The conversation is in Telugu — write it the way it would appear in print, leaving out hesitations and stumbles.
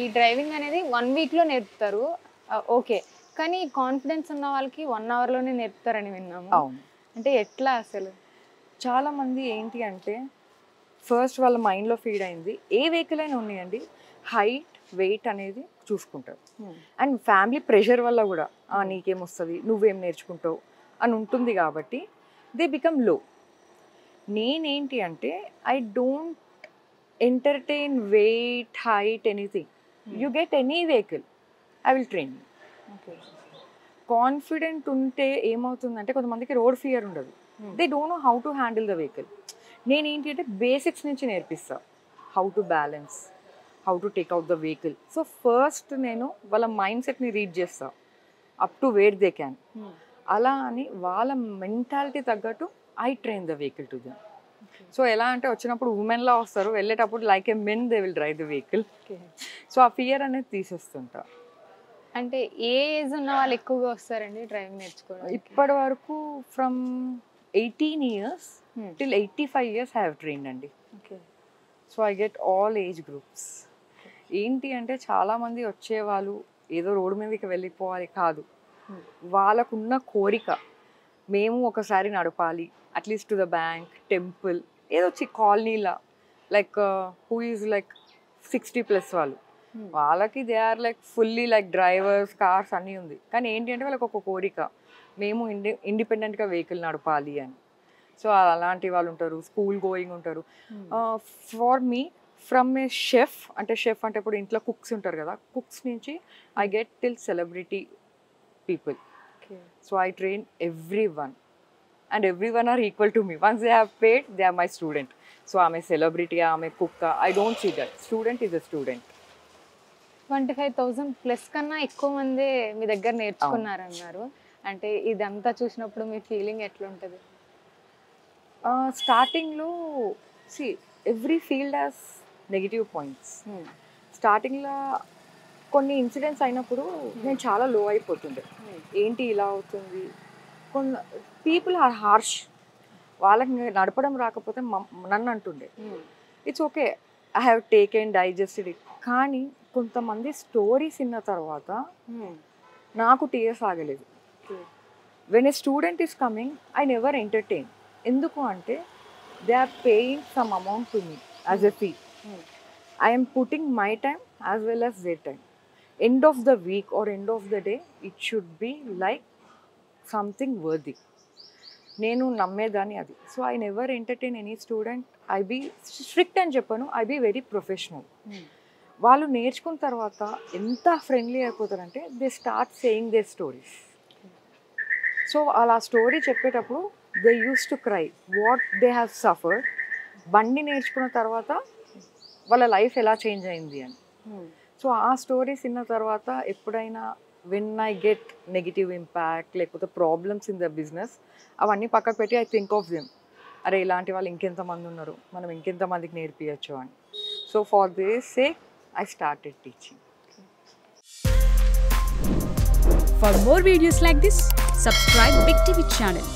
ఈ డ్రైవింగ్ అనేది 1 వీక్లో నేర్పుతారు, ఓకే. కానీ కాన్ఫిడెన్స్ ఉన్న వాళ్ళకి 1 అవర్లోనే నేర్పుతారని విన్నాము. అవును. అంటే ఎట్లా అసలు? చాలామంది ఏంటి అంటే ఫస్ట్ వాళ్ళ మైండ్లో ఫీడ్ అయింది, ఏ వెహికల్ అయినా ఉన్నాయండి, హైట్ వెయిట్ అనేది చూసుకుంటారు. అండ్ ఫ్యామిలీ ప్రెషర్ వల్ల కూడా నీకేమొస్తుంది, నువ్వేం నేర్చుకుంటావు అని ఉంటుంది కాబట్టి దే బికమ్ లో. నేనేంటి అంటే I don't entertain weight height anything. You get any vehicle, I will train you. Confident ఉంటే ఏమవుతుందంటే కొంతమందికి రోడ్ ఫియర్ ఉండదు, they don't know how to handle the vehicle. నేనేంటి అంటే బేసిక్స్ నుంచి నేర్పిస్తా, how to balance, how to take out the vehicle. So first నేను వాళ్ళ మైండ్ సెట్ని రీడ్ చేస్తా up to where they can. అలా అని వాళ్ళ మెంటాలిటీ తగ్గట్టు I train the vehicle to them. So ఎలా అంటే వచ్చినప్పుడు ఉమెన్లా వస్తారు, వెళ్ళేటప్పుడు like A men they will drive the vehicle. So ఆ ఫియర్ అనేది తీసేస్తుంటా. అంటే ఏ ఏజ్ ఉన్న వాళ్ళు ఎక్కువగా వస్తారండి డ్రైవింగ్ నేర్చుకోవడానికి? ఇప్పటి వరకు from 18 years till 85 years I have trained అండి. So I get all age groups. ఏంటి అంటే చాలామంది వచ్చేవాళ్ళు ఏదో రోడ్డు మీదకి వెళ్ళిపోవాలి కాదు, వాళ్ళకున్న కోరిక మేము ఒకసారి నడపాలి, at least to the bank, temple, ఏదో కాలనీలా, లైక్ హూ ఈజ్ లైక్ 60+ వాళ్ళు, వాళ్ళకి they are like fully like drivers cars అన్నీ ఉంది. కానీ ఏంటి అంటే వాళ్ళకి ఒక కోరిక, మేము ఇండిపెండెంట్గా వెహికల్ నడపాలి అని. సో అలాంటి వాళ్ళు ఉంటారు, స్కూల్ గోయింగ్ ఉంటారు. For me from A chef అంటే ఇప్పుడు ఇంట్లో కుక్స్ ఉంటారు కదా, కుక్స్ నుంచి I get till celebrity people. So I train everyone and everyone are equal to me. Once they have paid, they are my student. So I'm a celebrity, I'm a cook, I don't see that. Student is a student. 25,000+ కన్నా ఎక్కువ మంది మీ దగ్గర నేర్చుకున్నారన్నారు. అంటే ఇదంతా చూసినప్పుడు మీ ఫీలింగ్ ఎట్లుంటుంది? స్టార్టింగ్లో every field has negative points. స్టార్టింగ్లో కొన్ని ఇన్సిడెంట్స్ అయినప్పుడు నేను చాలా లో అయిపోతుండే, ఏంటి ఇలా అవుతుంది. కొన్ని పీపుల్ ఆర్ హార్ష్, వాళ్ళకి నడపడం రాకపోతే నన్ను అంటుండే, it's okay, I have taken digested it. కానీ కొంతమంది స్టోరీస్ విన్న తర్వాత నాకు టీయర్స్ ఆగలేదు. When a student is coming I never entertain. ఎందుకు అంటే they are paying some amount to me as a fee. I am putting my time as well as their time. End of the week or end of the day, it should be like something worthy. నేను నమ్మేదాన్ని అది. So I never entertain any student. I be strict అని చెప్పాను, ఐ బీ వెరీ ప్రొఫెషనల్. వాళ్ళు నేర్చుకున్న తర్వాత ఎంత ఫ్రెండ్లీ అయిపోతారంటే they start saying their stories. So అలా స్టోరీ చెప్పేటప్పుడు they use to cry what they have suffered. బండి నేర్చుకున్న తర్వాత వాళ్ళ లైఫ్ ఎలా చేంజ్ అయింది అని. సో ఆ స్టోరీస్ విన్న తర్వాత ఎప్పుడైనా when I get negative impact లేకపోతే ప్రాబ్లమ్స్ ఇన్ ద బిజినెస్, అవన్నీ పక్కకు పెట్టి ఐ థింక్ ఆఫ్ దెమ్, అరే ఇలాంటి వాళ్ళు ఇంకెంతమంది ఉన్నారు, మనం ఇంకెంతమందికి నేర్పించచ్చు అని. So for this sake I started teaching. For more videos like this, subscribe Big TV channel.